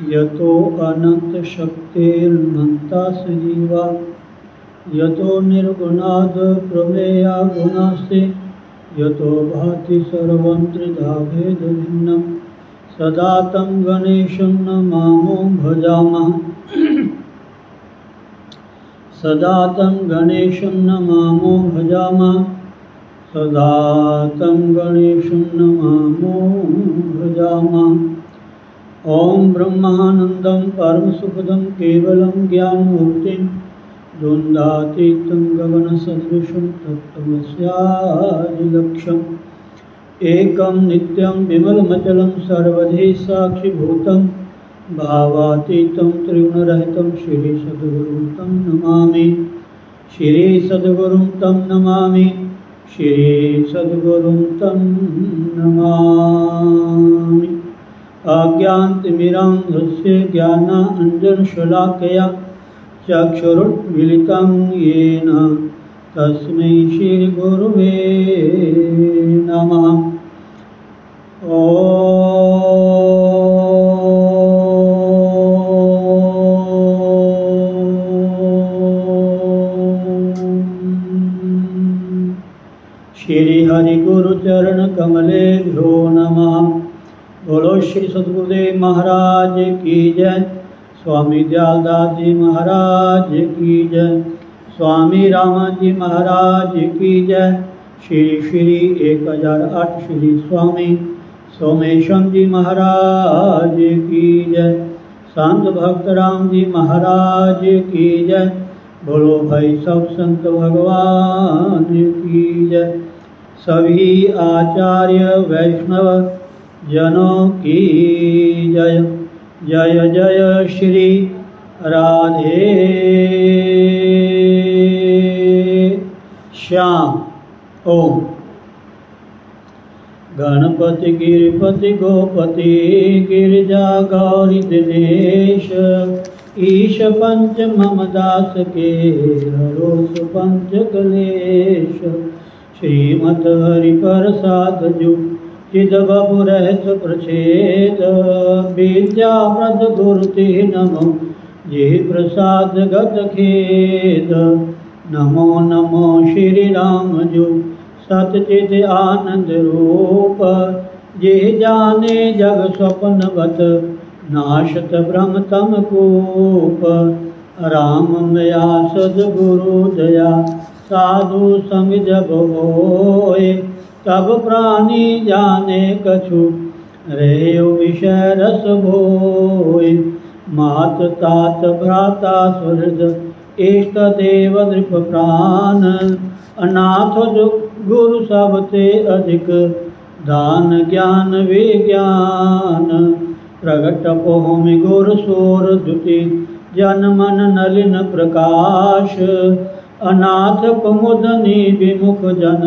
यतो अनंत शक्तिर्नंता सजीवा यतो निर्गुणाद प्रमेया गुणास्ते यतो भाति सर्वं त्रिधा भेद भिन्नं सदा तं गणेशं नमामो भजामः सदा तं गणेशं नमामो भजामः सदा तं गणेशं नमामो भजामः। ओम ब्रह्मानंदं परमसुखदं केवलं ज्ञानमूर्तिं द्वन्द्वातीतं गगनसदृशं तत्त्वमस्यादिलक्ष्यम् एकं नित्यं विमलमचलं सर्वधि साक्षिभूतं भावातीतं त्रिगुणरहितं श्री सद्गुरुं तं नमामि श्री सद्गुरुं तं नमामि श्री सद्गुरुं तं नमामि। अज्ञानतिमिरान्धस्य ज्ञानाञ्जनशलाकया चक्षुरुन्मीलितं येन तस्मै श्रीगुरुवे नमः। श्री हरिगुरुचरण कमलेभ्यो नमः। बोलो श्री सद्गुरुदेव महाराज की जय। स्वामी दयालदास जी महाराज की जय। स्वामी रामाजी महाराज की जय। श्री श्री 1008 श्री स्वामी सोमेश्वर जी महाराज की जय। संत भक्त राम जी महाराज की जय। बोलो भाई सब संत भगवान की जय। सभी आचार्य वैष्णव जनों की जय। जय जय श्री राधे श्याम। ओम गणपति गिरिपति गोपति गिरिजा गौरी दिनेश ईश पंच मम दास के हरोस पंच कलेश। श्रीमत हरि प्रसाद जु चिद बबु रहत प्रछेद विद्या प्रद गुरुति नमो जी प्रसाद गत खेद। नमो नमो श्री राम जु सतचित आनंद रूप जे जाने जग स्वप्न बत नाशत भ्रम तम कूप। राम मया सद्गुरु दया साधु संग जब होए तब प्राणी जाने कछु रहे विषय रस भोए। मात तात भ्राता सुहृद इष्ट देव नृप प्राण अनाथ गुरु सबते अधिक दान ज्ञान विज्ञान। प्रगट भूमि गुर सोर दुति जन मन नलिन प्रकाश अनाथ कुमुदनी विमुख जन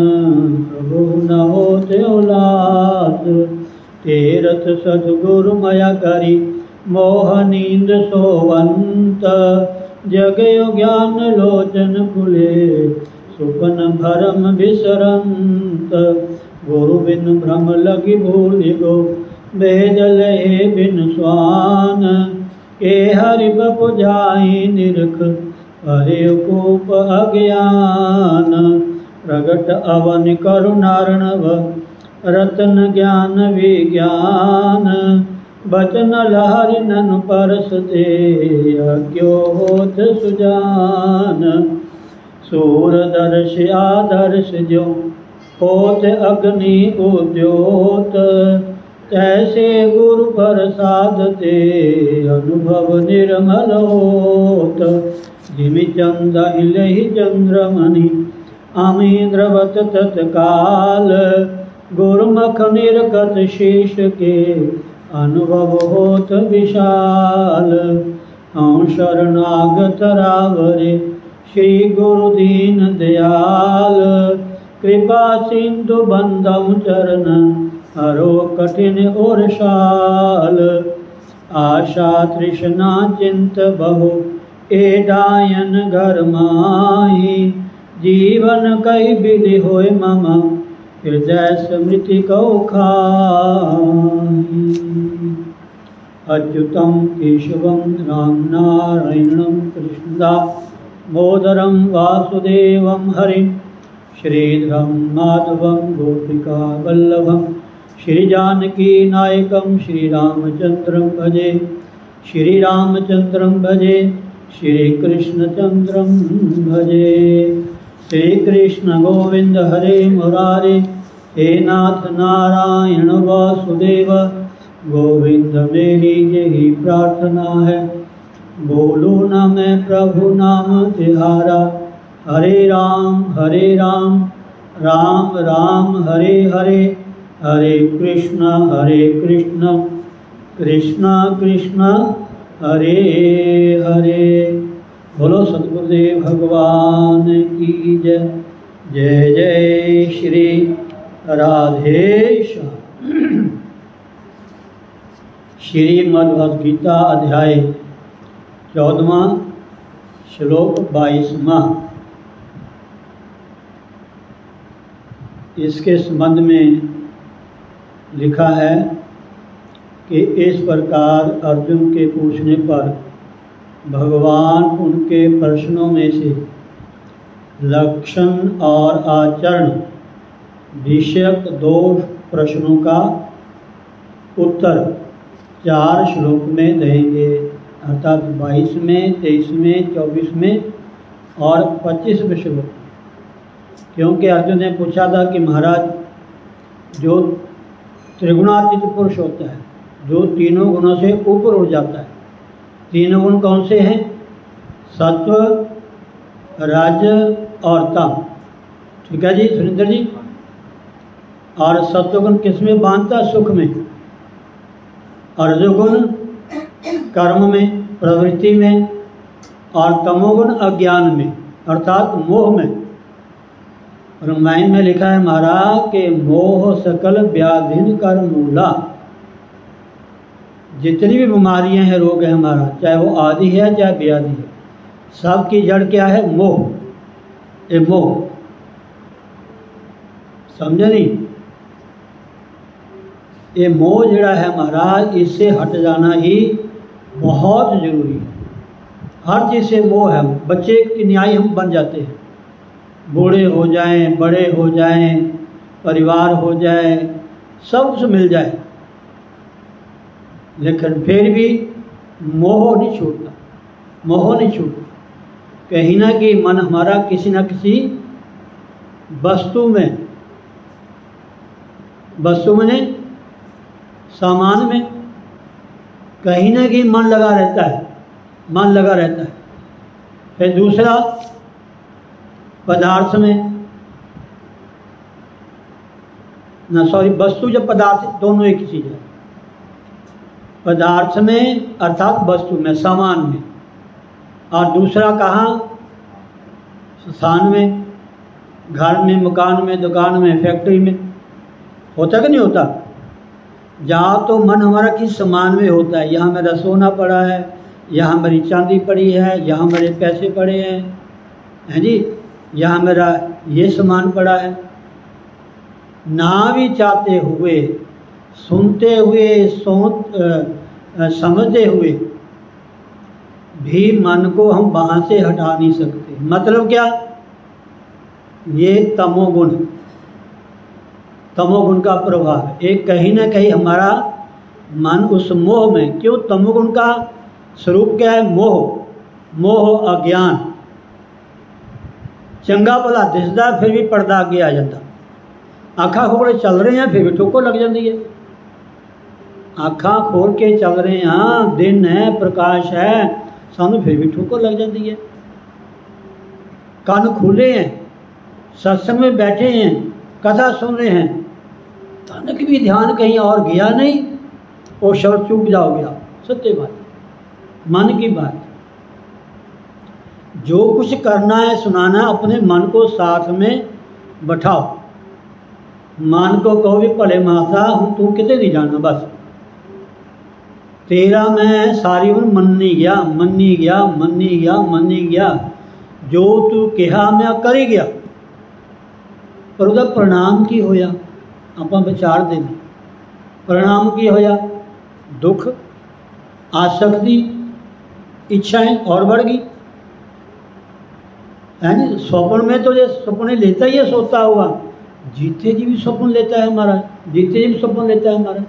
प्रभु न होते उलास तीरथ सद्गुरु मया करी मोह नींद सोवंत जगयो ज्ञान लोचन खुले सुपन भरम विसरंत गुरु बिन भ्रम लगी भूलि गो भेद लहे बिन स्वान के हरि बपु जाई निरख हरे कूप अज्ञान प्रगट अवन करुणार्णव रतन ज्ञान विज्ञान बचन लहरि नन परसते अज्ञो होत सुजान सूर दर्श आदर्श जो होत अग्नि उद्योत तैसे गुरु प्रसाद ते अनुभव निर्मल होत जिमि चंद हिलहि चंद्रमणि अमी द्रवत तत्काल गुरुमुख निरकत शीश के अनुभव होत विशाल हम शरणागत रावरे श्री गुरु दीन दयाल कृपा सिंधु बंदम चरण हरो कठिन और शाल आशा तृष्णा चिंत बहु ए डायन घर माही जीवन कई विधि होय मम हृदय स्मृति कौ खाई अच्युतम केशवम राम नारायणम कृष्णदामोदरम वासुदेवम हरिम श्रीधरम माधवम गोपिका वल्लभम श्री जानकी नायकम श्री रामचंद्रम भजे श्री रामचंद्रम भजे श्री कृष्णचंद्रम भजे श्री कृष्ण गोविंद हरे मुरारे हे नाथ नारायण वासुदेव गोविंद मेरी यही प्रार्थना है बोलो न मैं प्रभु नाम तिहारा हरे राम राम राम हरे हरे हरे कृष्ण कृष्ण कृष्ण हरे हरे। बोलो सतगुरुदेव भगवान की जय। जय जय श्री राधेश्याम। श्रीमद्भगवद गीता अध्याय 14वां श्लोक 22वां। इसके संबंध में लिखा है कि इस प्रकार अर्जुन के पूछने पर भगवान उनके प्रश्नों में से लक्षण और आचरण विषयक 2 प्रश्नों का उत्तर 4 श्लोक में देंगे, अर्थात 22वें, 23वें, 24वें और 25वें श्लोक। क्योंकि अर्जुन ने पूछा था कि महाराज जो त्रिगुणातीत पुरुष होता है, जो तीनों गुणों से ऊपर उठ जाता है, तीनों गुण कौन से हैं? सत्व, रज और तम। ठीक है जी सुरेंद्र जी। और सत्वगुण किस में बांधता है? सुख में। और रजोगुण कर्म में, प्रवृत्ति में। और तमोगुण अज्ञान में, अर्थात मोह में। रामायण में लिखा है महाराज के मोह सकल व्याधिन कर मूला। जितनी भी बीमारियां हैं, रोग हैं हमारा, चाहे वो आदि है चाहे व्याधि है, सब की जड़ क्या है? मोह। ये मोह, समझे नहीं? ये मोह जड़ा है महाराज, इससे हट जाना ही बहुत जरूरी है। हर चीज़ से मोह है। बच्चे की न्याय हम बन जाते हैं, बूढ़े हो जाएं, बड़े हो जाएं, परिवार हो जाए, सब कुछ मिल जाए, लेकिन फिर भी मोह नहीं छूटता। मोह नहीं छूटता। कहीं ना कहीं मन हमारा किसी न किसी वस्तु में, वस्तु में सामान में कहीं ना कहीं मन लगा रहता है, मन लगा रहता है। फिर दूसरा पदार्थ में, ना सॉरी, वस्तु जब पदार्थ दोनों एक ही चीज़ है। पदार्थ में अर्थात वस्तु में, सामान में, और दूसरा कहाँ? स्थान में, घर में, मकान में, दुकान में, फैक्ट्री में। होता कि नहीं होता? जहाँ तो मन हमारा किस सामान में होता है, यहाँ मेरा सोना पड़ा है, यहाँ मेरी चांदी पड़ी है, यहाँ मेरे पैसे पड़े हैं जी, यहाँ मेरा ये सामान पड़ा है। ना भी चाहते हुए, सुनते हुए, समझते हुए भी मन को हम वहाँ से हटा नहीं सकते। मतलब क्या? ये तमोगुण, तमोगुण का प्रभाव है। एक कहीं ना कहीं हमारा मन उस मोह में, क्यों? तमोगुण का स्वरूप क्या है? मोह, मोह अज्ञान। चंगा भला दिसदा फिर भी पर्दा अगे आ जाता। आँखा खोल के चल रहे हैं फिर भी ठोकर लग जाती है। आँखा खोल के चल रहे हैं, दिन है, प्रकाश है, सानू फिर भी ठोकर लग जाती है। कान खुले हैं, सत्संग में बैठे हैं, कथा सुन रहे हैं, तनक भी ध्यान कहीं और गया नहीं, और शब्द चूक जाओगे आप। सत्य बात, मन की बात। जो कुछ करना है, सुनाना, अपने मन को साथ में बैठाओ। मन को कहो भी भले मासा हूँ, तू किते नहीं जाना, बस तेरा मैं सारी उम्र मन्नी गया, मन्नी गया, मन्नी गया, मन्नी गया। जो तू कहा मैं कर ही गया, पर उसका परिणाम की होया? आप विचार देने, परिणाम की होया? दुख, आसक्ति, इच्छाएं और बढ़ गई है नी। स्वप्न में तो ये सपने लेता ही है, सोता हुआ। जीते जी भी स्वप्न लेता है हमारा, जीते जी भी स्वप्न लेता है हमारा।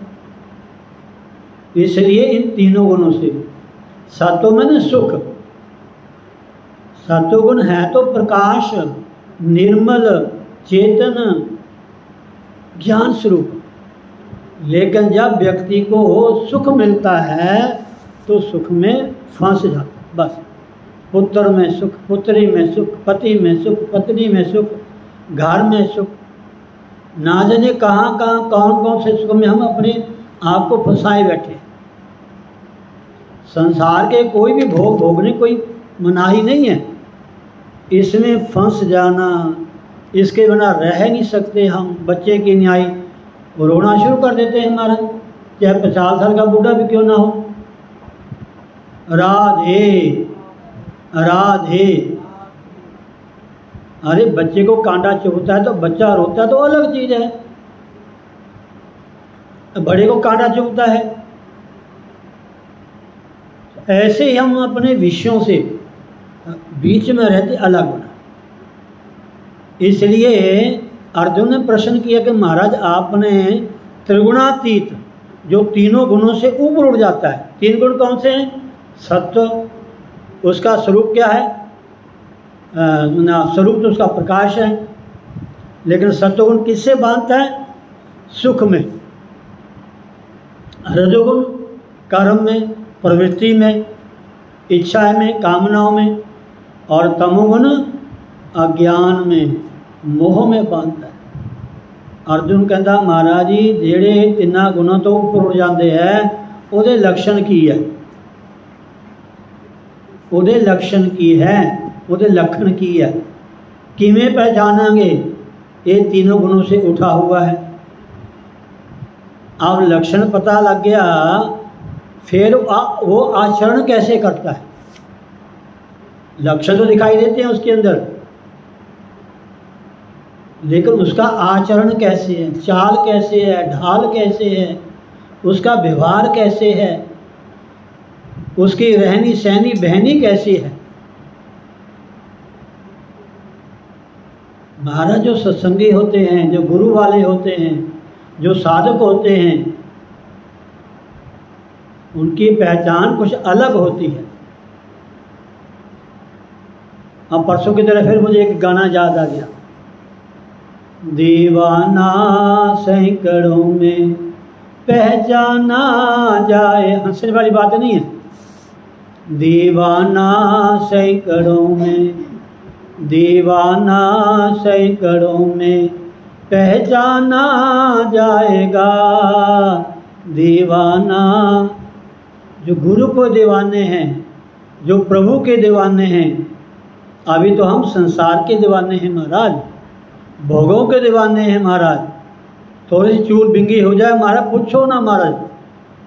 इसलिए इन तीनों गुणों से, सत्व में सुख, सत्व गुण है तो प्रकाश, निर्मल, चेतन, ज्ञान स्वरूप। लेकिन जब व्यक्ति को सुख मिलता है तो सुख में फंस जाता, बस। पुत्र में सुख, पुत्री में सुख, पति में सुख, पत्नी में सुख, घर में सुख, ना जाने कहाँ कहाँ कौन कौन से सुख में हम अपने आप को फंसाए बैठे। संसार के कोई भी भोग भोगने कोई मनाही नहीं है, इसमें फंस जाना, इसके बिना रह नहीं सकते हम। बच्चे की न्याय रोना शुरू कर देते हैं हमारा, चाहे 50 साल का बूढ़ा भी क्यों ना हो। राधे राधे। अरे बच्चे को कांटा चुभता है तो बच्चा रोता है तो अलग चीज है, बड़े को कांटा चुभता है। ऐसे ही हम अपने विषयों से बीच में रहते अलग होना। इसलिए अर्जुन ने प्रश्न किया कि महाराज आपने त्रिगुणातीत, जो तीनों गुणों से ऊपर उठ जाता है। तीन गुण कौन से हैं? सत्व, उसका स्वरूप क्या है? स्वरूप तो उसका प्रकाश है, लेकिन सत्वगुण किससे बांधता है? सुख में। रजोगुण कर्म में, प्रवृत्ति में, इच्छा में, कामनाओं में, और तमोगुण अज्ञान में, मोह में बांधता है। अर्जुन कहता महाराज जी जेड़े तिना गुणों तो ऊपर उठ जाते हैं, ਉਹਦੇ लक्षण की है? ਉਹਦੇ लक्षण की है? ਉਹਦੇ लक्षण की है? किमें पहचानांगे? ये तीनों गुणों से उठा हुआ है। अब लक्षण पता लग गया, फिर वो आचरण कैसे करता है? लक्षण तो दिखाई देते हैं उसके अंदर, लेकिन उसका आचरण कैसे है, चाल कैसे है, ढाल कैसे है, उसका व्यवहार कैसे है, उसकी रहनी सहनी बहनी कैसी है। महाराज जो सत्संगी होते हैं, जो गुरु वाले होते हैं, जो साधक होते हैं, उनकी पहचान कुछ अलग होती है। अब परसों की तरह फिर मुझे एक गाना याद आ गया, दीवाना सैकड़ों में पहचाना जाए। हंसने वाली बात नहीं है। दीवाना सैकड़ों में, दीवाना सैकड़ों में पहचाना जाएगा, दीवाना जो गुरु को दीवाने हैं, जो प्रभु के दीवाने हैं। अभी तो हम संसार के दीवाने हैं महाराज, भोगों के दीवाने हैं महाराज। थोड़ी सी चूल बिंगी हो जाए महाराज, पूछो ना महाराज,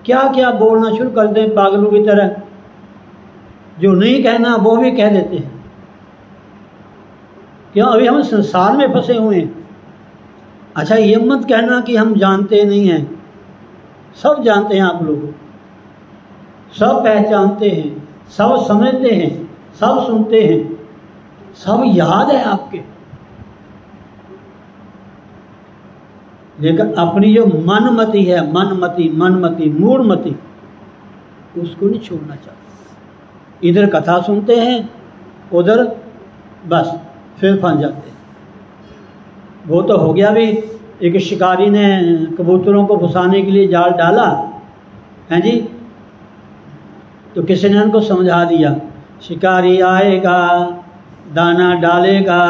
क्या क्या बोलना शुरू कर दें पागलों की तरह। जो नहीं कहना वो भी कह देते हैं। क्यों? अभी हम संसार में फंसे हुए हैं। अच्छा, ये मत कहना कि हम जानते नहीं हैं, सब जानते हैं आप लोग, सब पहचानते हैं, सब समझते हैं, सब सुनते हैं, सब याद है आपके। लेकिन अपनी जो मनमति है, मनमति मूढ़मति, उसको नहीं छोड़ना चाहते। इधर कथा सुनते हैं, उधर बस फिर फंस जाते हैं। वो तो हो गया भी, एक शिकारी ने कबूतरों को फंसाने के लिए जाल डाला है जी, तो किसी ने उनको समझा दिया, शिकारी आएगा, दाना डालेगा,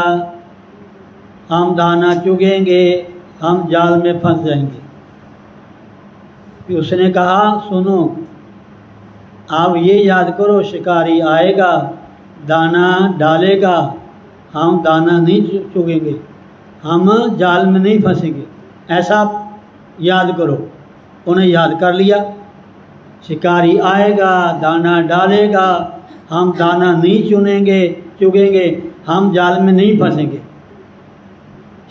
हम दाना चुगेंगे, हम जाल में फंस जाएंगे। फिर उसने कहा, सुनो, आप ये याद करो, शिकारी आएगा, दाना डालेगा, हम दाना नहीं चुगेंगे, हम जाल में नहीं फंसेंगे, ऐसा याद करो। उन्हें याद कर लिया, शिकारी आएगा, दाना डालेगा, हम दाना नहीं चुगेंगे, हम जाल में नहीं फंसेंगे।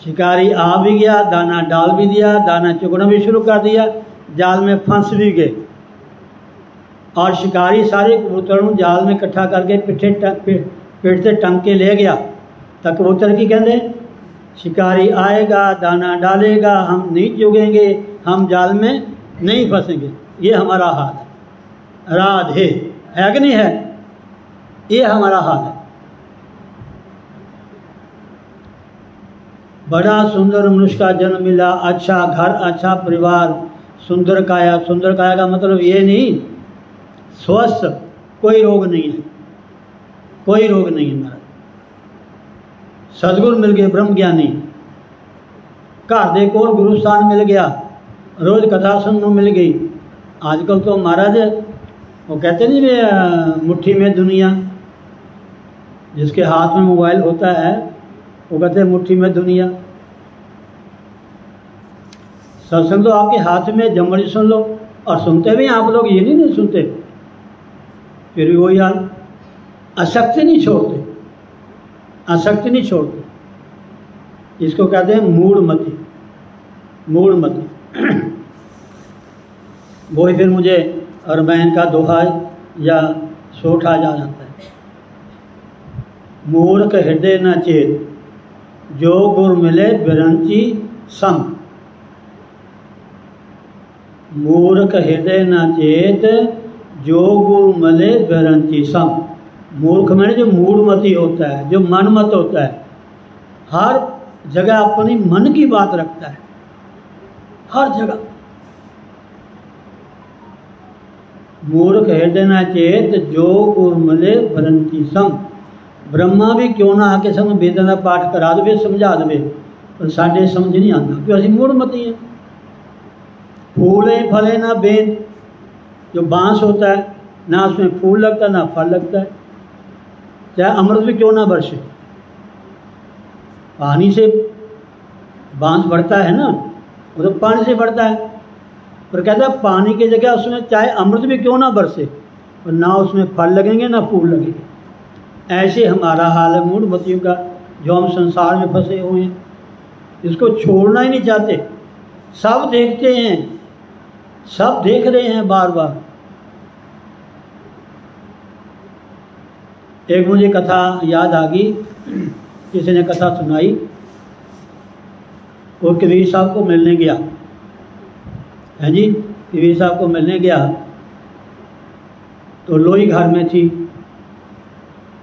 शिकारी आ भी गया, दाना डाल भी दिया, दाना चुगना भी शुरू कर दिया, जाल में फंस भी गए। और शिकारी सारे कबूतरों जाल में इकट्ठा करके पेट से टंग के ले गया। तो कबूतर की कहते, शिकारी आएगा, दाना डालेगा, हम नहीं चुगेंगे, हम जाल में नहीं फंसेंगे। ये हमारा हाल है। राधे है कि नहीं है? ये हमारा हाल है। बड़ा सुंदर मनुष्य का जन्म मिला, अच्छा घर, अच्छा परिवार, सुंदर काया। सुंदर काया का मतलब ये नहीं, स्वस्थ, कोई रोग नहीं है, कोई रोग नहीं है महाराज। सदगुरु मिल गए, ब्रह्म ज्ञानी, घर दे कोल गुरु स्थान मिल गया, रोज कथा सुनने मिल गई। आजकल तो महाराज वो कहते नहीं वे मुट्ठी में दुनिया, जिसके हाथ में मोबाइल होता है वो कहते हैं मुट्ठी में दुनिया। सत्संग तो आपके हाथ में, जमड़ी सुन लो। और सुनते भी आप लोग, ये नहीं सुनते, फिर भी वही हाल, आसक्ति नहीं छोड़ते, आसक्ति नहीं छोड़ते। इसको कहते हैं मूढ़मति, मूढ़मति। वही फिर मुझे अरबैन का दोहा या सोठा जा जाता है, मूर्ख हृदय न चेत, जो गुर मिले बिरंची सम। मूर्ख हृदय न चेत, जो गुरु मिले बिरंची सम। मूर्ख में जो मूढ़मति होता है, जो मनमत होता है, हर जगह अपनी मन की बात रखता है, हर जगह। मूर्ख हृदय न चेत, जो गुरु मिले बिरंची सम। ब्रह्मा भी क्यों ना आके सब वेदां का पाठ करा दे, समझा दे, पर साढ़े समझ नहीं आता, क्यों असीं मूढ़मती हैं। फूले फले ना बेद, जो बांस होता है ना उसमें फूल लगता ना फल लगता है, चाहे अमृत भी क्यों ना बरसे। पानी से बांस बढ़ता है ना, वो तो पानी से बढ़ता है, पर कहता है पानी की जगह उसमें चाहे अमृत भी क्यों ना बरसे, और ना उसमें फल लगेंगे ना फूल लगेंगे। ऐसे हमारा हाल है मूढ़मतियों का, जो हम संसार में फंसे हुए हैं, इसको छोड़ना ही नहीं चाहते। सब देखते हैं, सब देख रहे हैं बार बार। एक मुझे कथा याद आ गई, किसी ने कथा सुनाई। वो कबीर साहब को मिलने गया है जी, कबीर साहब को मिलने गया तो लोई घर में थी।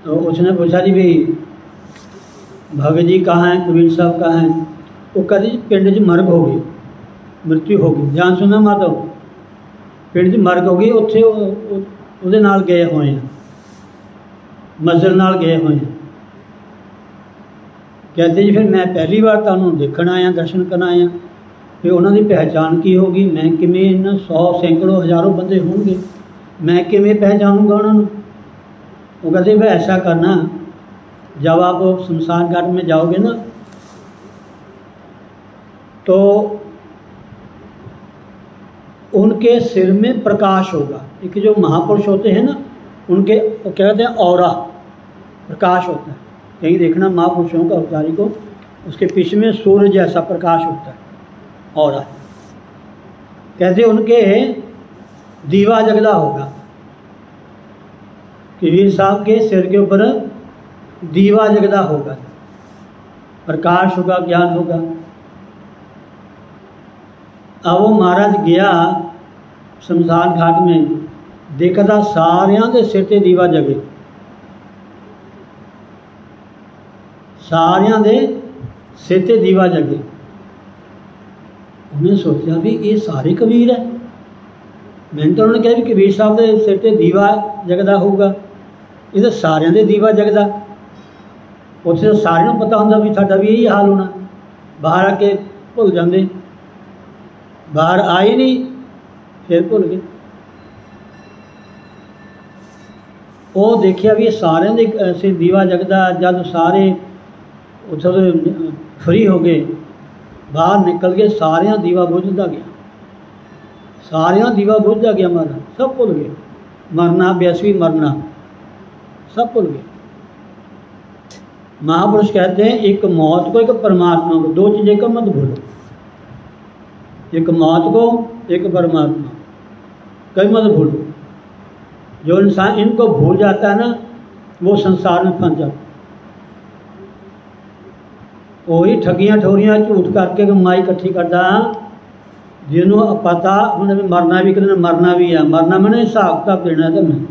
तो उसने पूछा जी भाई भगत जी कहाँ हैं, कबीर साहब कहाँ हैं? वो कहते जी पिंड च मरग हो गई, मृत्यु हो गई। ध्यान सुना माता, पिंड च मरग हो गई, उत्थे ਉਹਦੇ ਨਾਲ गए हुए हैं, मजर नाल गए हुए हैं। कहते जी फिर मैं पहली बार तुहानूं देखण आया, दर्शन करन आया, फिर उन्हों की पहचान की होगी, मैं किमें 100 सैकड़ों हज़ारों बंदे होंगे, मैं किमें पहचानूंगा उन्होंने। वो कहते भाई ऐसा करना, जब आप शमशान घाट में जाओगे ना तो उनके सिर में प्रकाश होगा। एक जो महापुरुष होते हैं ना, उनके वो क्या कहते हैं, औरा, प्रकाश होता है। कहीं देखना महापुरुषों का अवतारी को, उसके पीछे में सूर्य जैसा प्रकाश होता है, औरा। कहते उनके दीवा जगदा होगा, कि वीर साहब के सिर के ऊपर दीवा जगदा होगा, प्रकाश होगा, ज्ञान होगा। अब वो महाराज गया शमशान घाट में, देखा था सारियां दे सिर ते दीवा जगे, सारियां दे सिर ते दीवा जगे। उन्हें सोचा भी ये सारे कबीर है। मैंने तो उन्होंने कहा भी कबीर साहब के सिर ते दीवा जगदा होगा, ये तो सारियां दे दीवा जगदा। उत्थे तो सारियां पता होंदा भी साडा भी यही हाल होना। बाहर आके भुल जाते, बाहर आए नहीं फिर भुल गए। वो देखिया भी सारे दे सिर दीवा जगदा। जब सारे उत्थों फ्री हो गए, बाहर निकल गए, सारियां दीवा बुझदा गया, सारियां दीवा बुझदा गया। महाराज सब भुल गए, मरना बेअसवी मरना सब भुल गए। महापुरुष कहते हैं एक मौत को, एक परमात्मा को, दो चीज़ें का मत भूलो, एक मौत को, एक परमात्मा, कभी मत भूलो। जो इंसान इनको भूल जाता है ना, वो संसार में फंस जाता है। वही ठगियां ठोरियां झूठ करके कमाई इकट्ठी करता, जिन्होंने पता उन्हें मरना भी कहते मरना भी है। मरना मैंने हिसाब किताब देना है तुम्हें,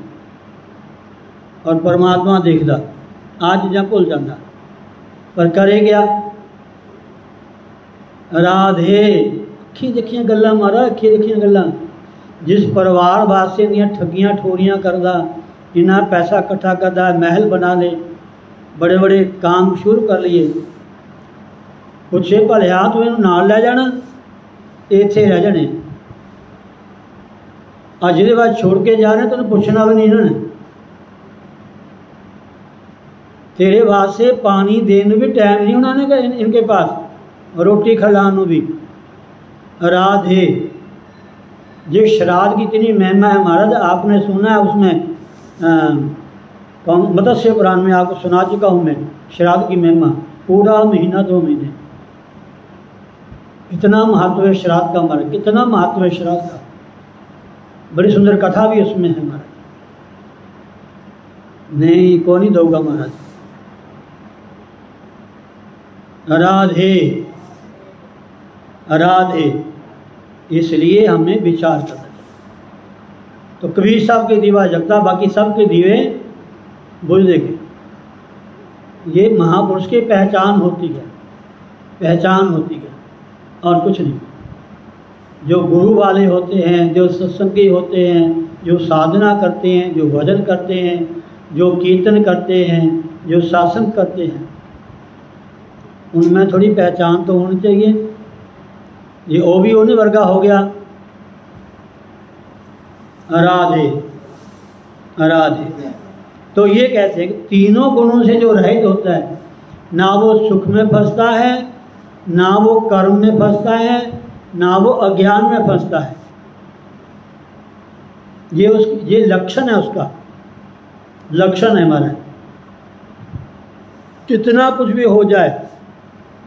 और परमात्मा देखदा आ चीज़ां भुल जाता, पर करे गया। राधे अखी देखियां गल्लां महाराज, अखी देखियां गल्लां। जिस परिवार वास्ते दियां ठगियां ठोरियां करदा, इन्ना पैसा इकट्ठा करदा, महल बना ले, बड़े बड़े काम शुरू कर लिए, पुछे भलिया तू इनू नाल लै जाना, इत्थे रह जाने। अज जिहदे बाद छोड़ के जा रहे तेन पुछना भी नहीं इन्होंने। तेरे वास्ते पानी देने भी टाइम नहीं होना इनके पास, रोटी खिलाने भी। राधे जो श्राद्ध की इतनी महिमा है महाराज, आपने सुना है उसमें कौन मत्स्य पुराण में आपको सुना चुका हूँ मैं, श्राद्ध की महिमा। पूरा महीना 2 महीने इतना महत्व है श्राद्ध का महाराज, कितना महत्व है श्राद्ध का। बड़ी सुंदर कथा भी उसमें है महाराज। नहीं कौन ही दूंगा महाराज। राधे राधे, इसलिए हमें विचार करना चाहिए। तो कबीर साहब के दीवा जगता, बाकी सब के दीवे बुझ देंगे। ये महापुरुष की पहचान होती है, पहचान होती है, और कुछ नहीं। जो गुरु वाले होते हैं, जो सत्संगी होते हैं, जो साधना करते हैं, जो भजन करते हैं, जो कीर्तन करते हैं, जो शासन करते हैं, उनमें थोड़ी पहचान तो होनी चाहिए। ये वो भी उन्हीं वर्गा हो गया। राधे राधे। तो ये कहते हैं कि तीनों गुणों से जो रहित होता है, ना वो सुख में फंसता है, ना वो कर्म में फंसता है, ना वो अज्ञान में फंसता है। ये लक्षण है, उसका लक्षण है हमारा। कितना कुछ भी हो जाए,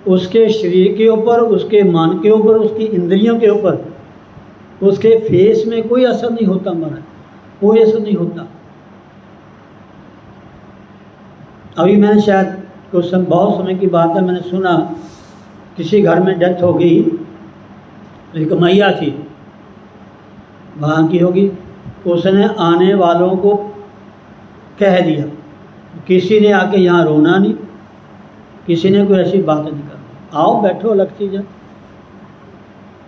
उसके शरीर के ऊपर, उसके मन के ऊपर, उसकी इंद्रियों के ऊपर, उसके फेस में कोई असर नहीं होता हमारा, कोई असर नहीं होता। अभी मैंने शायद कुछ बहुत समय की बात है, मैंने सुना किसी घर में डेथ हो गई, एक मैया थी, वहाँ की होगी, उसने आने वालों को कह दिया, किसी ने आके यहाँ रोना नहीं, किसी ने कोई ऐसी बात नहीं करनी, आओ बैठो अलग चीज़ है,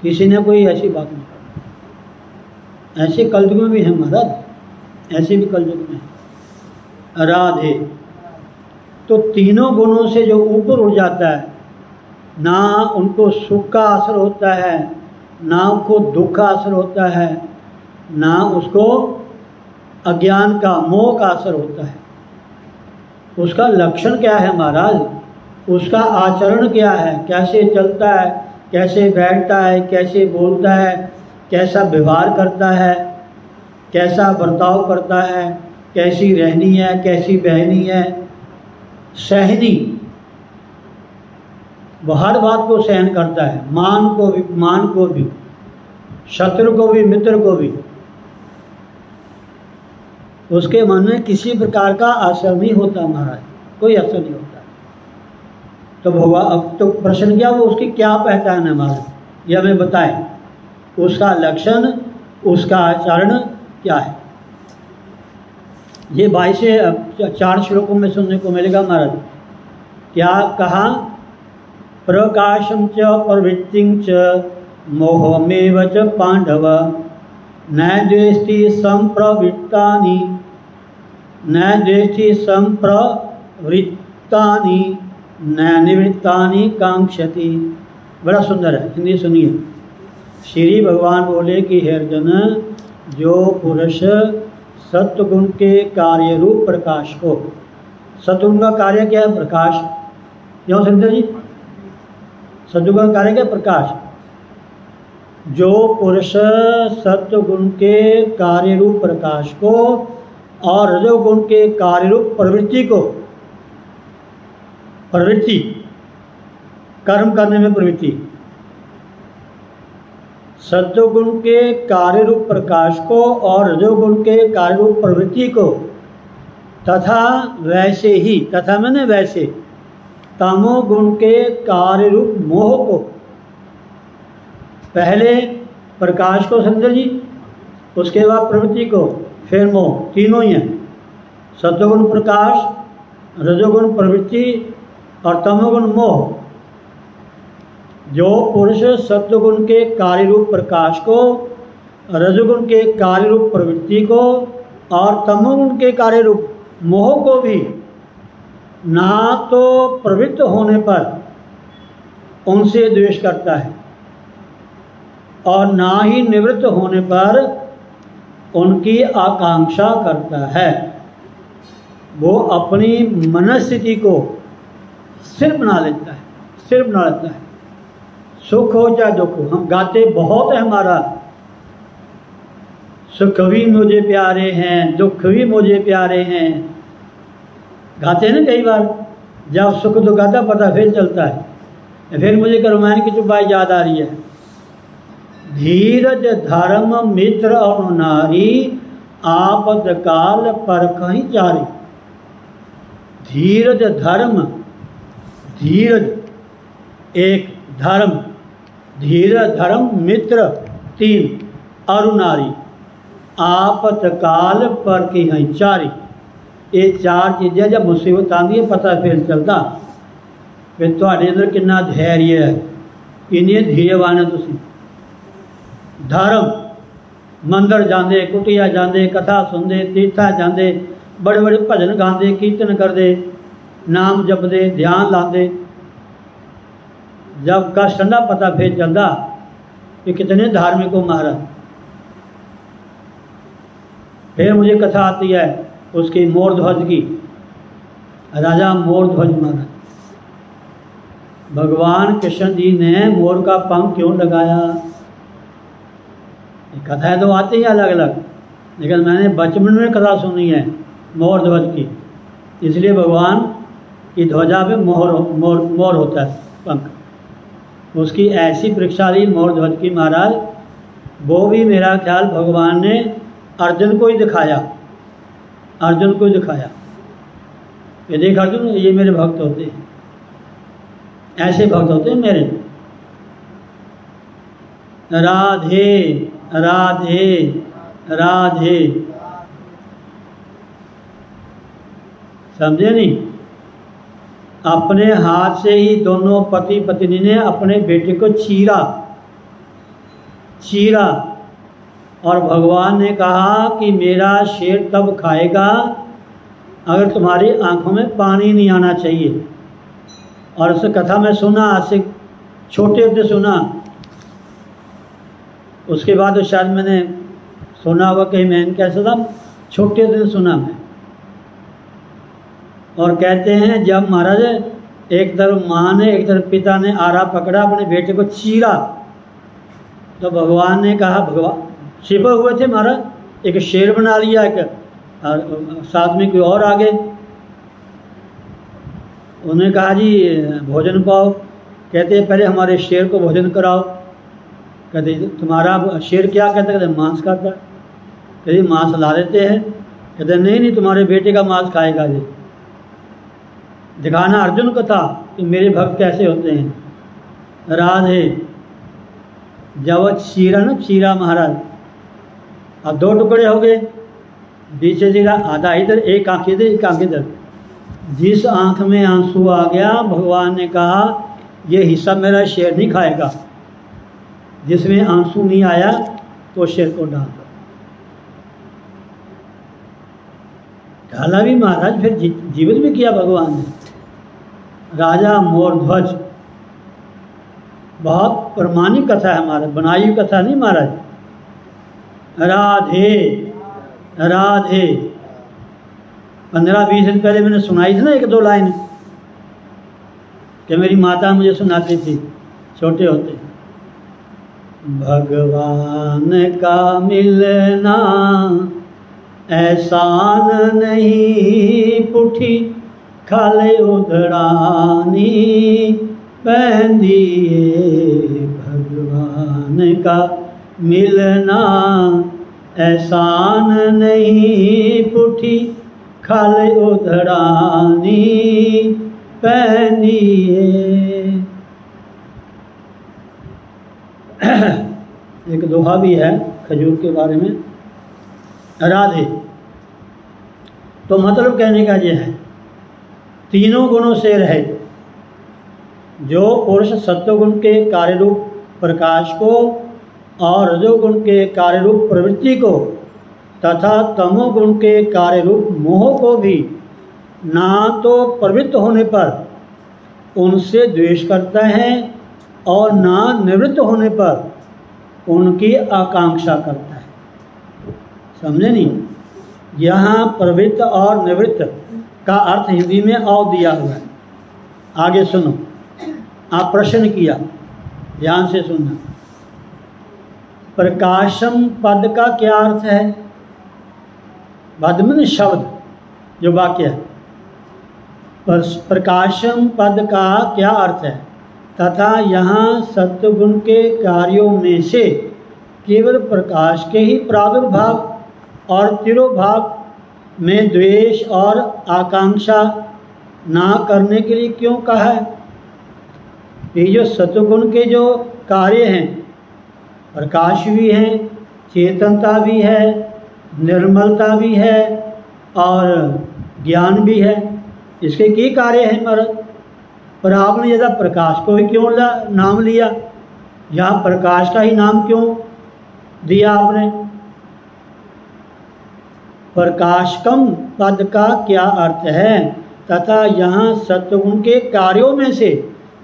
किसी ने कोई ऐसी बात नहीं करनी। ऐसे कलयुग में भी है महाराज, ऐसे भी कलयुग में है। राधे। तो तीनों गुणों से जो ऊपर उठ जाता है, ना उनको सुख का असर होता है, ना उनको दुख का असर होता है, ना उसको अज्ञान का, मोह का असर होता है। उसका लक्षण क्या है महाराज, उसका आचरण क्या है, कैसे चलता है, कैसे बैठता है, कैसे बोलता है, कैसा व्यवहार करता है, कैसा बर्ताव करता है, कैसी रहनी है, कैसी बहनी है, सहनी, वह हर बात को सहन करता है, मान को भी, मान को भी, शत्रु को भी, मित्र को भी। उसके मन में किसी प्रकार का असर नहीं होता महाराज, कोई असर नहीं होता। तो भगवान, अब तो प्रश्न क्या, वो उसकी क्या पहचान है महाराज, यह हमें बताएं। उसका लक्षण, उसका आचरण क्या है। ये 4 श्लोकों में सुनने को मिलेगा महाराज। क्या कहा, प्रकाशम च प्रवृत्तिं च मोहमेव च पांडव न द्वेष्टि संप्रवृत्तानि न द्वेष्टि संप्रवृत्तानि न निवृत्तानि कांक्षति। बड़ा सुंदर है, हिंदी सुनिए। श्री भगवान बोले कि हे अर्जुन, जो पुरुष सत्वगुण के कार्य रूप प्रकाश को, सत्वगुण का कार्य क्या है, प्रकाश, क्यों सुनते जी, सत्वगुण का कार्य क्या, प्रकाश। जो पुरुष सत्वगुण के कार्य रूप प्रकाश को और रजोगुण के कार्य रूप प्रवृत्ति को, प्रवृत्ति कर्म करने में प्रवृत्ति, सत्वगुण के कार्य रूप प्रकाश को और रजोगुण के कार्य रूप प्रवृत्ति को, तथा वैसे ही, तथा मैंने वैसे, तमोगुण के कार्य रूप मोह को, पहले प्रकाश को समझो जी, उसके बाद प्रवृत्ति को, फिर मोह, तीनों ही हैं। सत्वगुण प्रकाश, रजोगुण प्रवृत्ति और तमोगुण मोह। जो पुरुष सत्वगुण के कार्य रूप प्रकाश को, रजोगुण के कार्य रूप प्रवृत्ति को और तमोगुण के कार्य रूप मोह को भी ना तो प्रवृत्त होने पर उनसे द्वेष करता है और ना ही निवृत्त होने पर उनकी आकांक्षा करता है, वो अपनी मनस्थिति को स्थिर बना लेता है, स्थिर बना लेता है। सुख हो चाहे दुख हो, हम गाते बहुत है हमारा, सुख भी मुझे प्यारे हैं, दुख भी मुझे प्यारे हैं, गाते हैं ना कई बार। जब सुख दुख आता पता फिर चलता है, फिर मुझे रामायण की चुपाई याद आ रही है। धीरज धर्म मित्र और नारी आपद काल परखहि चारी। धीरज धर्म, धीरज एक, धर्म, धीरज धर्म मित्र 3, और नारी आपतकाल पर की हैं 4। ये 4 चीज़ें जब मुसीबत आती है पता फिर चलता फिर ਤੁਹਾਡੇ अंदर कितना धैर्य है, किन्ने धैर्यवान है तुसी। धर्म, मंदिर जाते, कुटिया जाते, कथा सुनते, तीर्था जाते, बड़े बड़े भजन गाते, कीर्तन करते, नाम जपते, ध्यान लाते। जब कष्ट ठंडा पता फिर चलता कि कितने धार्मिक हो महाराज। फिर मुझे कथा आती है उसकी मोरध्वज की, राजा मोरध्वज महाराज। भगवान कृष्ण जी ने मोर का पंख क्यों लगाया, कथाएं तो आती हैं अलग अलग, लेकिन मैंने बचपन में कथा सुनी है मोरध्वज की, इसलिए भगवान की ध्वजा पे मोर होता है पंख। उसकी ऐसी परीक्षा ली मोरध्वज की महाराज, वो भी मेरा ख्याल भगवान ने अर्जुन को ही दिखाया, अर्जुन को ही दिखाया। ये देख अर्जुन, ये मेरे भक्त होते हैं, ऐसे भक्त होते हैं मेरे। राधे राधे राधे, समझे नहीं? अपने हाथ से ही दोनों पति पत्नी ने अपने बेटे को चीरा, चीरा, और भगवान ने कहा कि मेरा शेर तब खाएगा अगर तुम्हारी आंखों में पानी नहीं आना चाहिए। और उस कथा में सुना, आज से छोटे होते सुना, उसके बाद शायद मैंने सुना हुआ कहीं, मैं कैसा था, छोटे से सुना मैं। और कहते हैं जब महाराज एक तरफ माँ ने एक तरफ पिता ने आरा पकड़ा, अपने बेटे को चीरा, तो भगवान ने कहा, भगवान छिपे हुए थे महाराज, एक शेर बना लिया, एक साथ में कोई और आ गए। उन्होंने कहा जी भोजन पाओ। कहते पहले हमारे शेर को भोजन कराओ। कहते तुम्हारा शेर क्या कहता? कहते मांस खाता। कहते मांस ला देते हैं। कहते नहीं तुम्हारे बेटे का मांस खाएगा जी। दिखाना अर्जुन को था कि मेरे भक्त कैसे होते हैं। राधे जब चीरा ना, चीरा महाराज, अब 2 टुकड़े हो गए, बीच से चीरा, आधा इधर, एक आंख इधर, एक आंख इधर। जिस आंख में आंसू आ गया, भगवान ने कहा ये हिस्सा मेरा शेर नहीं खाएगा। जिसमें आंसू नहीं आया तो शेर को डाल दो। डाला भी महाराज, फिर जीवित भी किया भगवान ने। राजा मोरध्वज, बहुत प्रमाणिक कथा है महाराज, बनाई हुई कथा नहीं महाराज। राधे राधे 15-20 दिन पहले मैंने सुनाई थी ना 1-2 लाइन, कि मेरी माता मुझे सुनाती थी छोटे होते। भगवान का मिलना एहसान नहीं, पुठी खाले उधड़ानी पहनदिए। भगवान का मिलना एहसान नहीं, पुठी खाले उधड़ानी पहनिए। एक दोहा भी है खजूर के बारे में। राधे तो मतलब कहने का ये है, तीनों गुणों से रहित जो पुरुष सत्वगुण के कार्य रूप प्रकाश को और रजोगुण के कार्य रूप प्रवृत्ति को तथा तमोगुण के कार्य रूप मोह को भी ना तो प्रवृत्त होने पर उनसे द्वेष करता है और ना निवृत्त होने पर उनकी आकांक्षा करता है। समझे नहीं? यहाँ प्रवृत्त और निवृत्त का अर्थ हिंदी में और दिया हुआ है। आगे सुनो, आप प्रश्न किया, ध्यान से सुनना। प्रकाशम पद का क्या अर्थ है? पद में शब्द जो वाक्य है, प्रकाशम पद का क्या अर्थ है? तथा यहाँ सत्वगुण के कार्यों में से केवल प्रकाश के ही प्रादुर्भाव और तिरोभाव में द्वेष और आकांक्षा ना करने के लिए क्यों कहा है? ये जो सत्वगुण के जो कार्य हैं, प्रकाश भी है, चेतनता भी है, निर्मलता भी है और ज्ञान भी है, इसके कई कार्य हैं महाराज। पर आपने यदा प्रकाश को ही क्यों नाम लिया? यहाँ प्रकाश का ही नाम क्यों दिया आपने? प्रकाशकम पद का क्या अर्थ है? तथा यहाँ सत्वगुण के कार्यों में से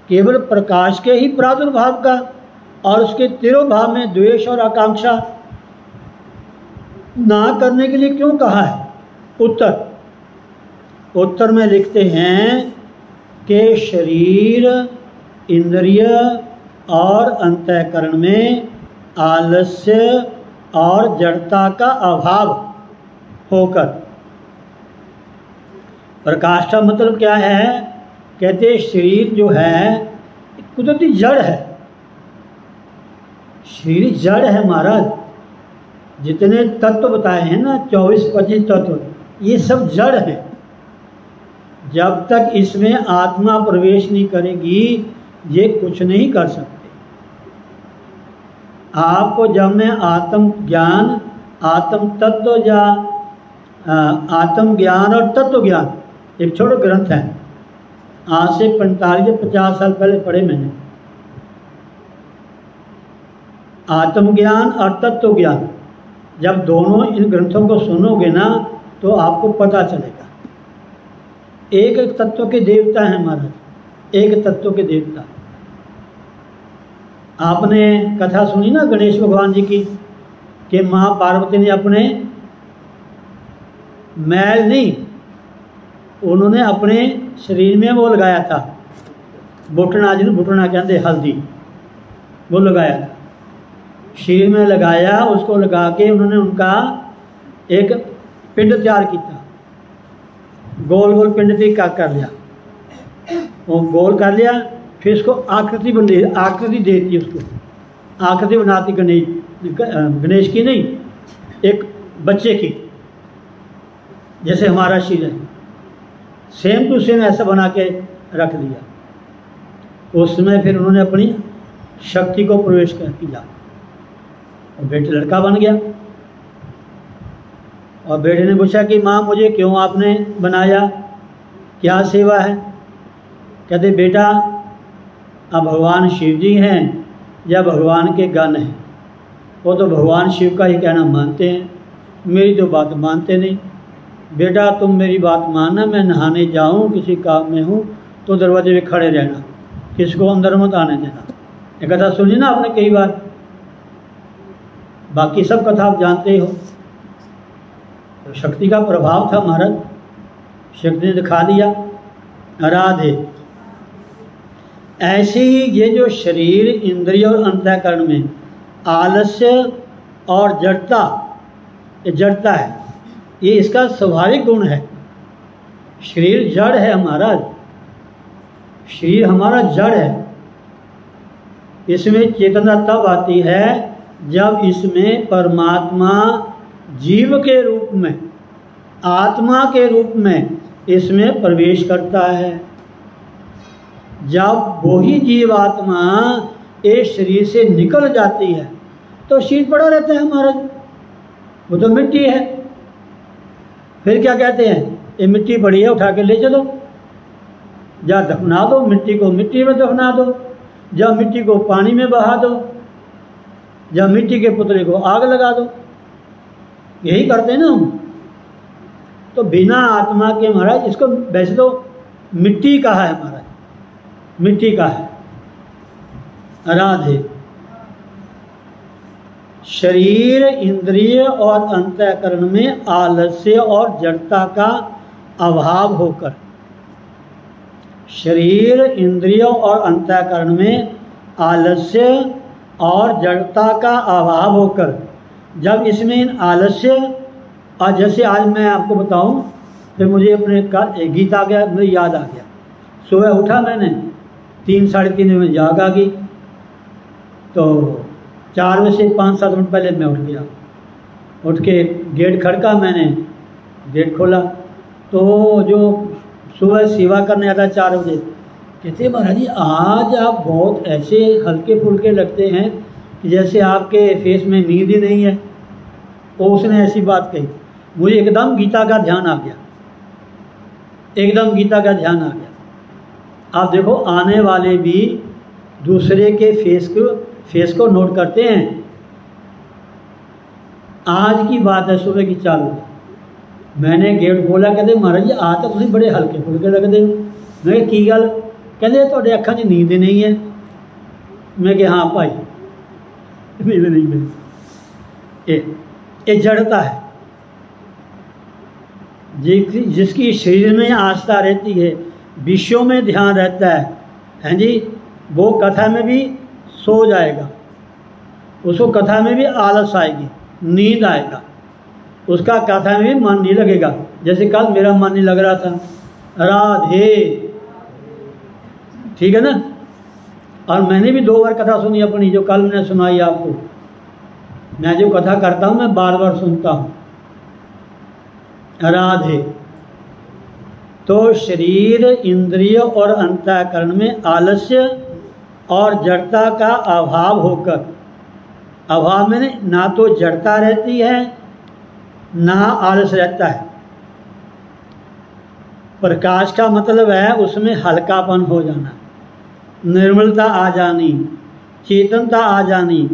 केवल प्रकाश के ही प्रादुर्भाव का और उसके तिरोभाव में द्वेष और आकांक्षा ना करने के लिए क्यों कहा है? उत्तर में लिखते हैं कि शरीर, इंद्रिय और अंतःकरण में आलस्य और जड़ता का अभाव होकर। प्रकाश का मतलब क्या है? कहते शरीर जो है कुदरती जड़ है। शरीर जड़ है महाराज। जितने तत्व बताए हैं ना, 24-25 तत्व, ये सब जड़ है। जब तक इसमें आत्मा प्रवेश नहीं करेगी ये कुछ नहीं कर सकते। आपको जब मैं आत्म ज्ञान, आत्म तत्व या आत्म ज्ञान और तत्व ज्ञान, एक छोटा ग्रंथ है, आज से 45-50 साल पहले पढ़े मैंने। आत्मज्ञान और तत्व ज्ञान, जब दोनों इन ग्रंथों को सुनोगे ना तो आपको पता चलेगा। एक एक तत्व के देवता हैं महाराज, एक तत्व के देवता। आपने कथा सुनी ना गणेश भगवान जी की, कि माँ पार्वती ने अपने मैल नहीं, उन्होंने अपने शरीर में वो लगाया था बुटना, जिन्हें बुटना कहते हल्दी, वो लगाया था शरीर में लगाया। उसको लगा के उन्होंने उनका एक पिंड तैयार किया, गोल गोल पिंड तैयार कर लिया, वो गोल कर लिया। फिर इसको आकृति बन आकृति देती, उसको आकृति बनाती गणेश की नहीं, एक बच्चे की, जैसे हमारा शरीर है, सेम टू सेम ऐसा बना के रख दिया। उसमें फिर उन्होंने अपनी शक्ति को प्रवेश कर किया और बेटे लड़का बन गया। और बेटे ने पूछा कि माँ मुझे क्यों आपने बनाया, क्या सेवा है? कहते बेटा अब भगवान शिव जी हैं या भगवान के गण हैं, वो तो भगवान शिव का ही कहना मानते हैं, मेरी तो बात मानते नहीं। बेटा तुम मेरी बात मानना, मैं नहाने जाऊँ किसी काम में हूँ तो दरवाजे पे खड़े रहना, किसको अंदर मत आने देना। ये कथा सुनी ना आपने कई बार, बाकी सब कथा आप जानते ही हो। तो शक्ति का प्रभाव था महाराज, शक्ति ने दिखा दिया। राधे। ऐसे ही ये जो शरीर, इंद्रिय और अंतःकरण में आलस्य और जड़ता, ये जड़ता है, ये इसका स्वाभाविक गुण है। शरीर जड़ है हमारा, शरीर हमारा जड़ है। इसमें चेतना तब आती है जब इसमें परमात्मा जीव के रूप में, आत्मा के रूप में इसमें प्रवेश करता है। जब वही जीवात्मा इस शरीर से निकल जाती है तो शरीर पड़ा रहता है हमारा, वो तो मिट्टी है। फिर क्या कहते हैं, ये मिट्टी पड़ी है उठा के ले चलो, या दफना दो, मिट्टी को मिट्टी में दफना दो, या मिट्टी को पानी में बहा दो, या मिट्टी के पुतले को आग लगा दो। यही करते हैं ना हम। तो बिना आत्मा के महाराज, इसको वैसे तो मिट्टी कहा है महाराज, मिट्टी का है। राधे। शरीर, इंद्रिय और अंतःकरण में आलस्य और जड़ता का अभाव होकर, शरीर, इंद्रिय और अंतःकरण में आलस्य और जड़ता का अभाव होकर, जब इसमें आलस्य, और जैसे आज मैं आपको बताऊं, फिर मुझे अपने गीत आ गया, मुझे याद आ गया। सुबह उठा मैंने, 3 साढ़े 3 बजे जाग आ गई, तो 4 बजे से 5-7 मिनट पहले मैं उठ गया। उठ के गेट खड़का, मैंने गेट खोला तो जो सुबह सेवा करने आता 4 बजे, कहते महाराज जी आज आप बहुत ऐसे हल्के फुल्के लगते हैं कि जैसे आपके फेस में नींद ही नहीं है। वो उसने ऐसी बात कही, मुझे एकदम गीता का ध्यान आ गया, एकदम गीता का ध्यान आ गया। आप देखो आने वाले भी दूसरे के फेस को नोट करते हैं। आज की बात है, सुबह की 4 बजे मैंने गेट खोला, कहते महाराज जी आज तक बड़े हल्के फुल्के लगते हो। मैं की गल, कहते थोड़े अखा च नींद नहीं है। मैं कि हाँ भाई नींद नहीं है। ये जड़ता है, जिसकी शरीर में आस्था रहती है, विषयों में ध्यान रहता है जी, वो कथा में भी सो जाएगा, उसको कथा में भी आलस आएगी, नींद आएगा, उसका कथा में भी मन नहीं लगेगा। जैसे कल मेरा मन नहीं लग रहा था। राधे। ठीक है ना। और मैंने भी 2 बार कथा सुनी अपनी, जो कल मैंने सुनाई आपको। मैं जो कथा करता हूँ मैं बार बार सुनता हूँ। राधे। तो शरीर, इंद्रिय और अंतःकरण में आलस्य और जड़ता का अभाव होकर, अभाव में ना तो जड़ता रहती है ना आलस रहता है। प्रकाश का मतलब है उसमें हल्कापन हो जाना, निर्मलता आ जानी, चेतनता आ जानी,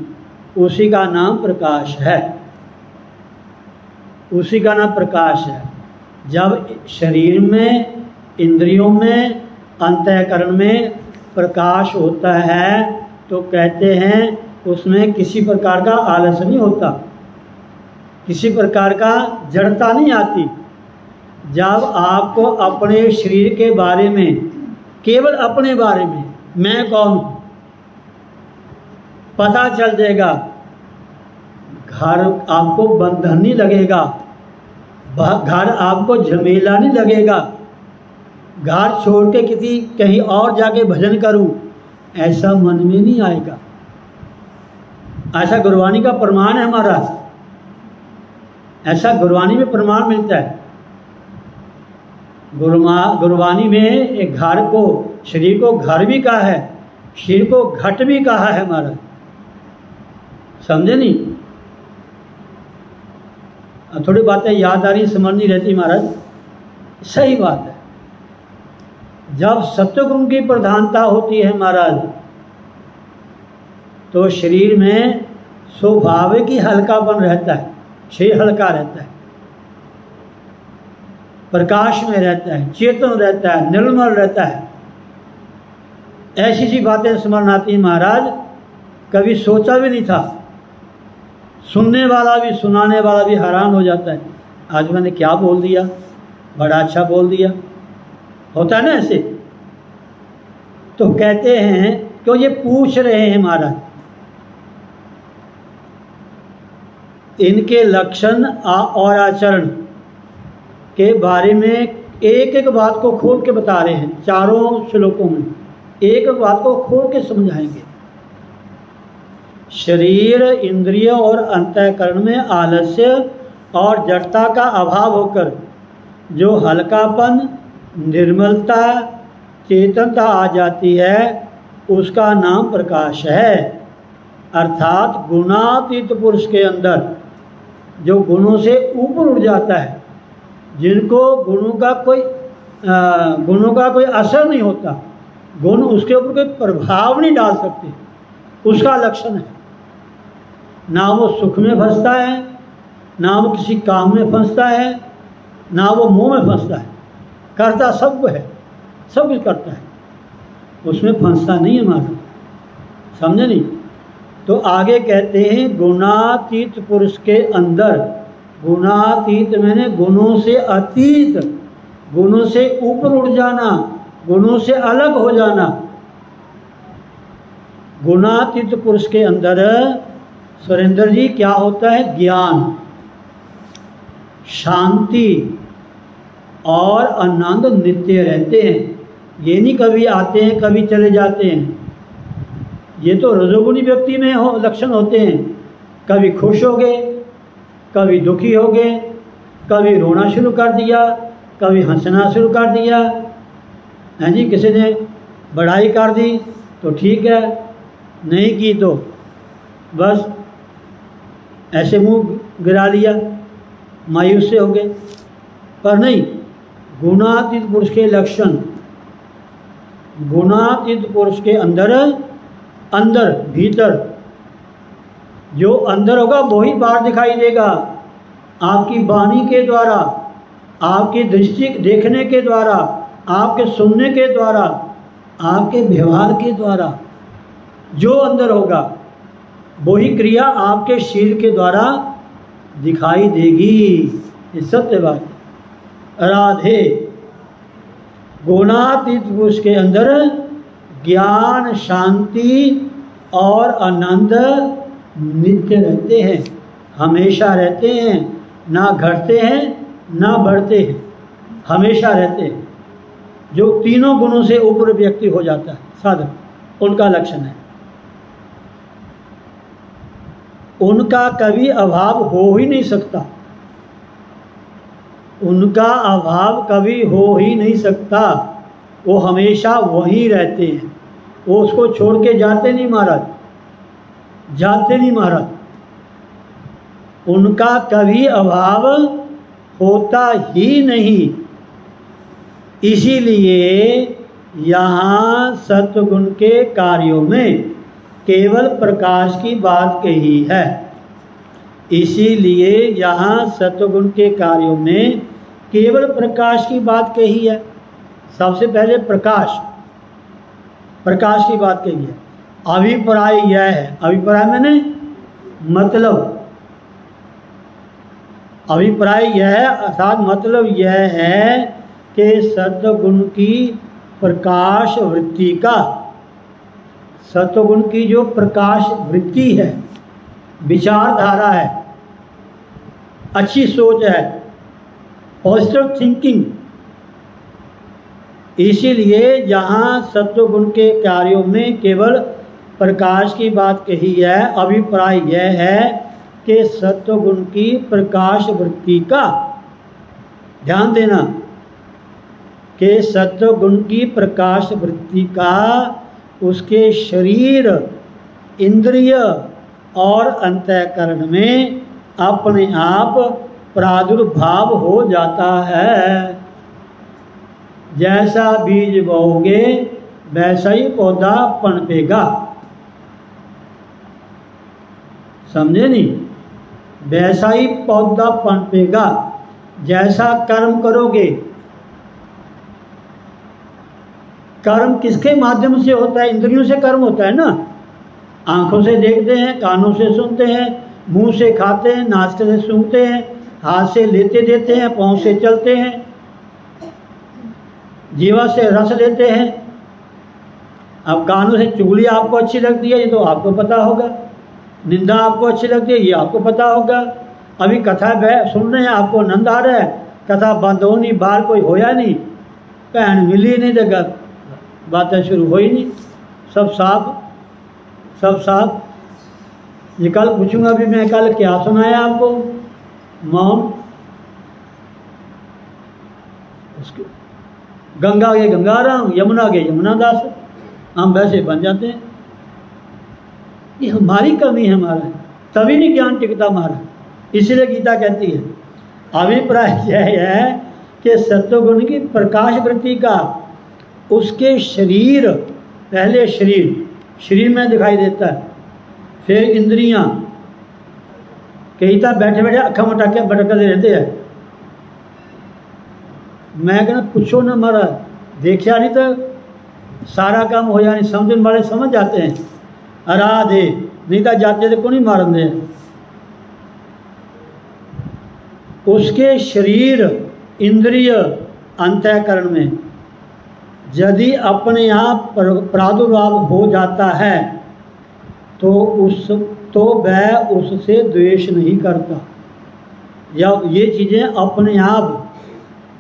उसी का नाम प्रकाश है, उसी का नाम प्रकाश है। जब शरीर में, इंद्रियों में, अंतःकरण में प्रकाश होता है तो कहते हैं उसमें किसी प्रकार का आलस नहीं होता, किसी प्रकार का जड़ता नहीं आती, जब आपको अपने शरीर के बारे में, केवल अपने बारे में, मैं कौन हूँ, पता चल जाएगा, घर आपको बंधन नहीं लगेगा, घर आपको झमेला नहीं लगेगा, घर छोड़ के किसी कहीं और जाके भजन करूं, ऐसा मन में नहीं आएगा। ऐसा गुरबानी का प्रमाण है हमारा, ऐसा गुरबानी में प्रमाण मिलता है। गुरबानी में एक घर को, शरीर को घर भी कहा है, शरीर को घट भी कहा है हमारा, समझे नहीं? थोड़ी बातें याद आ रही, समझ नहीं रहती महाराज, सही बात है। जब सत्वगुण की प्रधानता होती है महाराज, तो शरीर में स्वाभाविक ही हल्कापन रहता है, शरीर हल्का रहता है, प्रकाश में रहता है, चेतन रहता है, निर्मल रहता है। ऐसी सी बातें स्मरण आती हैं महाराज, कभी सोचा भी नहीं था। सुनने वाला भी, सुनाने वाला भी हैरान हो जाता है, आज मैंने क्या बोल दिया, बड़ा अच्छा बोल दिया, होता है ना ऐसे। तो कहते हैं क्यों ये पूछ रहे हैं महाराज, इनके लक्षण और आचरण के बारे में एक एक बात को खोल के बता रहे हैं। चारों श्लोकों में एक एक बात को खोल के समझाएंगे। शरीर, इंद्रिय और अंतःकरण में आलस्य और जड़ता का अभाव होकर जो हल्कापन, निर्मलता, चेतनता आ जाती है, उसका नाम प्रकाश है। अर्थात गुणातीत पुरुष के अंदर जो गुणों से ऊपर उठ जाता है, जिनको गुणों का कोई असर नहीं होता, गुण उसके ऊपर कोई प्रभाव नहीं डाल सकते, उसका लक्षण है। ना वो सुख में फंसता है, ना वो किसी काम में फंसता है, ना वो मोह में फंसता है, करता सब है, सब कुछ करता है, उसमें फंसता नहीं है हमारा, समझे नहीं? तो आगे कहते हैं गुणातीत पुरुष के अंदर, गुणातीत मैंने गुणों से अतीत, गुणों से ऊपर उठ जाना, गुणों से अलग हो जाना। गुणातीत पुरुष के अंदर सुरेंद्र जी क्या होता है? ज्ञान, शांति और आनंद नित्य रहते हैं। ये नहीं कभी आते हैं कभी चले जाते हैं, ये तो रजोगुणी व्यक्ति में लक्षण होते हैं। कभी खुश हो गए, कभी दुखी हो गए, कभी रोना शुरू कर दिया, कभी हंसना शुरू कर दिया, है जी। किसी ने बढ़ाई कर दी तो ठीक है, नहीं की तो बस ऐसे मुंह गिरा लिया, मायूस से हो गए। पर नहीं, गुणातीत पुरुष के लक्षण, गुणातीत पुरुष के अंदर भीतर जो अंदर होगा वही बाहर दिखाई देगा। आपकी वाणी के द्वारा, आपकी दृष्टि देखने के द्वारा, आपके सुनने के द्वारा, आपके व्यवहार के द्वारा जो अंदर होगा वही क्रिया आपके शरीर के द्वारा दिखाई देगी। ये सत्य बात है। राधे। गुणातीत पुरुष के अंदर ज्ञान, शांति और आनंद नित्य रहते हैं, हमेशा रहते हैं, ना घटते हैं ना बढ़ते हैं, हमेशा रहते हैं। जो तीनों गुणों से ऊपर व्यक्ति हो जाता है साधक, उनका लक्षण है। उनका कभी अभाव हो ही नहीं सकता, उनका अभाव कभी हो ही नहीं सकता। वो हमेशा वहीं रहते हैं, वो उसको छोड़ के जाते नहीं महाराज, जाते नहीं महाराज। उनका कभी अभाव होता ही नहीं। इसीलिए यहाँ सत्वगुण के कार्यों में केवल प्रकाश की बात कही है। इसीलिए यहाँ सत्वगुण के कार्यों में केवल प्रकाश की बात कही है। सबसे पहले प्रकाश की बात कही है। अभिप्राय यह है, अभिप्राय मैंने मतलब अभिप्राय यह है, अर्थात मतलब यह है कि सत्वगुण की प्रकाश वृत्ति का, सत्वगुण की जो प्रकाश वृत्ति है, विचारधारा है, अच्छी सोच है, पॉजिटिव थिंकिंग, इसीलिए जहाँ सत्वगुण के कार्यों में केवल प्रकाश की बात कही है, अभिप्राय यह है कि सत्वगुण की प्रकाश वृत्ति का, ध्यान देना कि सत्वगुण की प्रकाश वृत्ति का उसके शरीर, इंद्रिय और अंतःकरण में अपने आप प्रादुर्भाव हो जाता है। जैसा बीज बोओगे वैसा ही पौधा पनपेगा, समझे नहीं? वैसा ही पौधा पनपेगा। जैसा कर्म करोगे, कर्म किसके माध्यम से होता है? इंद्रियों से कर्म होता है ना। आंखों से देखते हैं, कानों से सुनते हैं, मुंह से खाते हैं, नाक से सूंघते हैं, हाथ से लेते देते हैं, पाँव से चलते हैं, जीवा से रस लेते हैं। अब कानों से चुगली आपको अच्छी लगती है, ये तो आपको पता होगा। निंदा आपको अच्छी लगती है, ये आपको पता होगा। अभी कथा सुन रहे हैं, आपको आनंद आ रहा है, कथा बंद हो नहीं, बाहर कोई होया नहीं, बहन मिली नहीं, जगह बातें शुरू हो ही नहीं, सब साफ, सब साफ। ये कल पूछूंगा भी, मैं कल क्या सुनाया आपको? मौन। उसके गंगा के गंगाराम, यमुना के यमुना दास, हम वैसे बन जाते हैं। ये हमारी कमी है, हमारा तभी नहीं ज्ञान टिकता हमारा। इसलिए गीता कहती है, अभिप्राय यह है कि सत्वगुण की प्रकाश वृत्ति का उसके शरीर, पहले शरीर में दिखाई देता है, फिर इंद्रियां, कहता बैठे बैठे अखा मटाके भटकते रहते हैं। मैं कहना पूछो ना मारा, देखा नहीं तो सारा काम हो जाने, समझने वाले समझ जाते हैं। आराधे नहीं तो जाते थे को नहीं मारन दे। उसके शरीर, इंद्रिय, अंतःकरण में यदि अपने आप प्रादुर्भाव हो जाता है तो वह उससे द्वेष नहीं करता। या ये चीज़ें अपने आप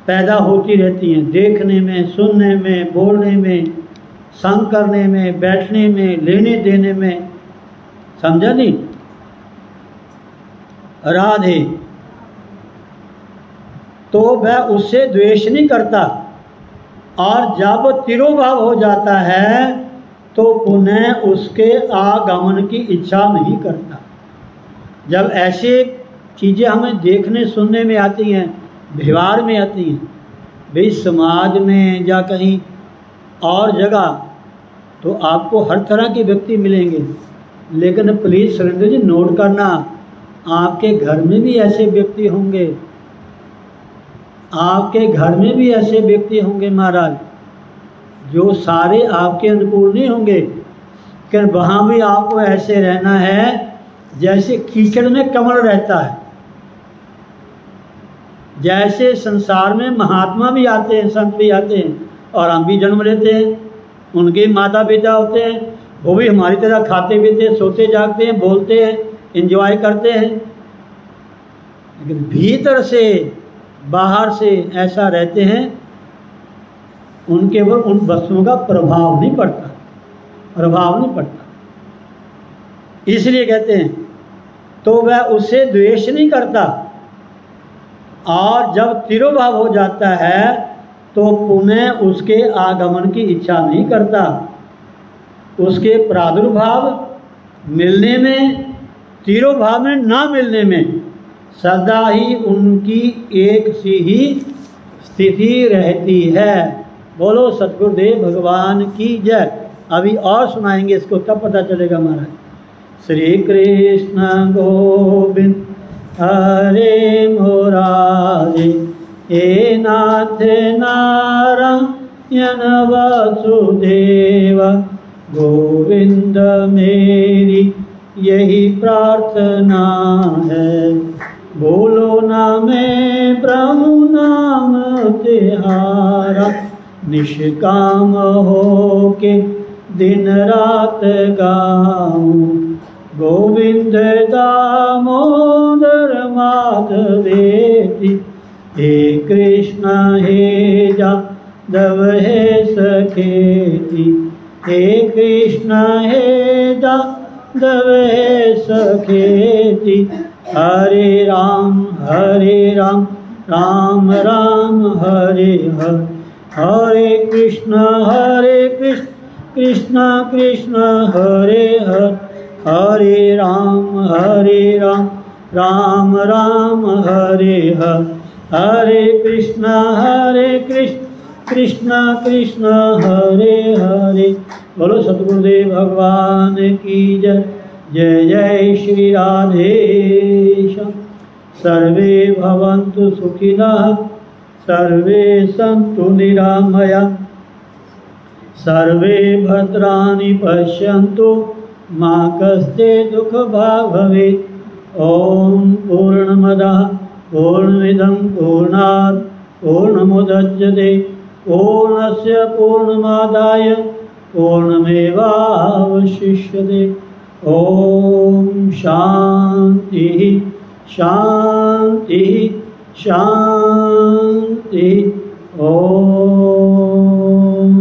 पैदा होती रहती हैं, देखने में, सुनने में, बोलने में, संग करने में, बैठने में, लेने देने में, समझा नहीं? राधे तो वह उससे द्वेष नहीं करता। और जब तिरोभाव हो जाता है तो पुनः उसके आगमन की इच्छा नहीं करता। जब ऐसे चीज़ें हमें देखने सुनने में आती हैं, व्यवहार में आती हैं, भाई समाज में या कहीं और जगह, तो आपको हर तरह के व्यक्ति मिलेंगे। लेकिन प्लीज़ सुरेंद्र जी नोट करना, आपके घर में भी ऐसे व्यक्ति होंगे, आपके घर में भी ऐसे व्यक्ति होंगे महाराज, जो सारे आपके अनुकूल नहीं होंगे। कि वहाँ भी आपको ऐसे रहना है जैसे कीचड़ में कमल रहता है। जैसे संसार में महात्मा भी आते हैं, संत भी आते हैं, और हम भी जन्म लेते हैं, उनके माता पिता होते हैं, वो भी हमारी तरह खाते पीते हैं, सोते जागते हैं, बोलते हैं, एंजॉय करते हैं। लेकिन भीतर से, बाहर से ऐसा रहते हैं, उनके ऊपर उन वस्तुओं का प्रभाव नहीं पड़ता, प्रभाव नहीं पड़ता। इसलिए कहते हैं तो वह उससे द्वेष नहीं करता। और जब तिरोभाव हो जाता है तो पुनः उसके आगमन की इच्छा नहीं करता। उसके प्रादुर्भाव मिलने में, तिरोभाव में ना मिलने में सदा ही उनकी एक सी ही स्थिति रहती है। बोलो सतगुरुदेव भगवान की जय। अभी और सुनाएंगे इसको, तब पता चलेगा महाराज। श्री कृष्ण गोविंद हरे मुरारी, हे नाथ नारायण वासुदेव, गोविंद मेरी यही प्रार्थना है। बोलो ना मैं प्रभु नाम तिहारा, निष्काम हो के दिन रात गाऊं। गोविंद दामोदर माधवेति, हे कृष्ण हे जादव हे सखेति, हे कृष्ण हे जादव हे सखेति। हरे राम राम राम हरे हरे, हरे कृष्ण कृष्ण कृष्ण हरे हरे, हरे राम राम राम हरे हरे, हरे कृष्ण कृष्ण कृष्ण हरे हरे। बोलो सतगुरुदेव भगवान की जय। जय जय श्री राधेश्याम। सर्वे भवन्तु सुखिनः, सर्वे सन्तु निरामया, सर्वे भद्राणि पश्यन्तु मा कश्चित् दुःखभाग् भवेत्। ओम पूर्णमदः पूर्णमिदं पूर्णात् पूर्णमुदच्यते, पूर्णस्य पूर्णमादाय पूर्णमेवावशिष्यते। ओम शांति शांति शांति। ओम।